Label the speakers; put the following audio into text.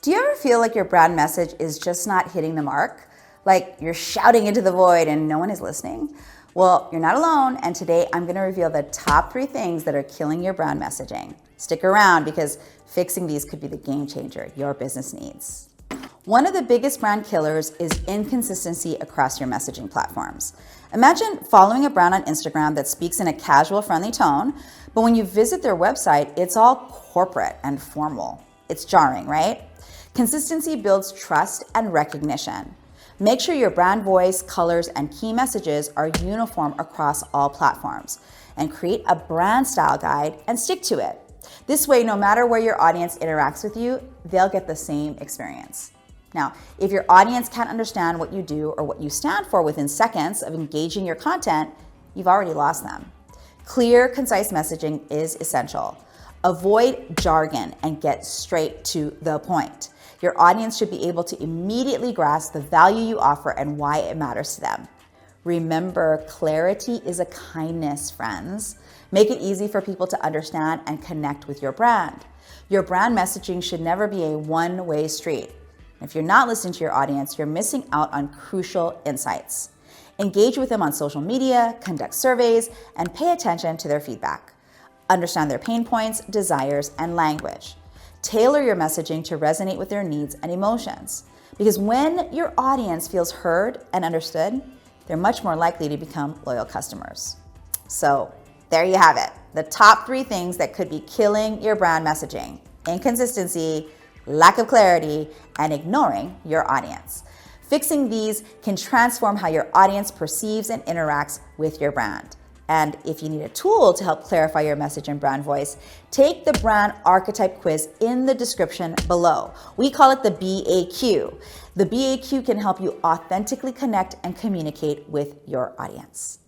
Speaker 1: Do you ever feel like your brand message is just not hitting the mark? Like you're shouting into the void and no one is listening? Well, you're not alone, and today I'm going to reveal the top 3 things that are killing your brand messaging. Stick around because fixing these could be the game changer your business needs. One of the biggest brand killers is inconsistency across your messaging platforms. Imagine following a brand on Instagram that speaks in a casual, friendly tone, but when you visit their website, it's all corporate and formal. It's jarring, right? Consistency builds trust and recognition. Make sure your brand voice, colors, and key messages are uniform across all platforms, and create a brand style guide and stick to it. This way, no matter where your audience interacts with you, they'll get the same experience. Now, if your audience can't understand what you do or what you stand for within seconds of engaging your content, you've already lost them. Clear, concise messaging is essential. Avoid jargon and get straight to the point. Your audience should be able to immediately grasp the value you offer and why it matters to them. Remember, clarity is a kindness, friends. Make it easy for people to understand and connect with your brand. Your brand messaging should never be a one-way street. If you're not listening to your audience, you're missing out on crucial insights. Engage with them on social media, conduct surveys, and pay attention to their feedback. Understand their pain points, desires, and language. Tailor your messaging to resonate with their needs and emotions. Because when your audience feels heard and understood, they're much more likely to become loyal customers. So there you have it. The top 3 things that could be killing your brand messaging: inconsistency, lack of clarity, and ignoring your audience. Fixing these can transform how your audience perceives and interacts with your brand. And if you need a tool to help clarify your message and brand voice, take the Brand Archetype Quiz in the description below. We call it the BAQ. The BAQ can help you authentically connect and communicate with your audience.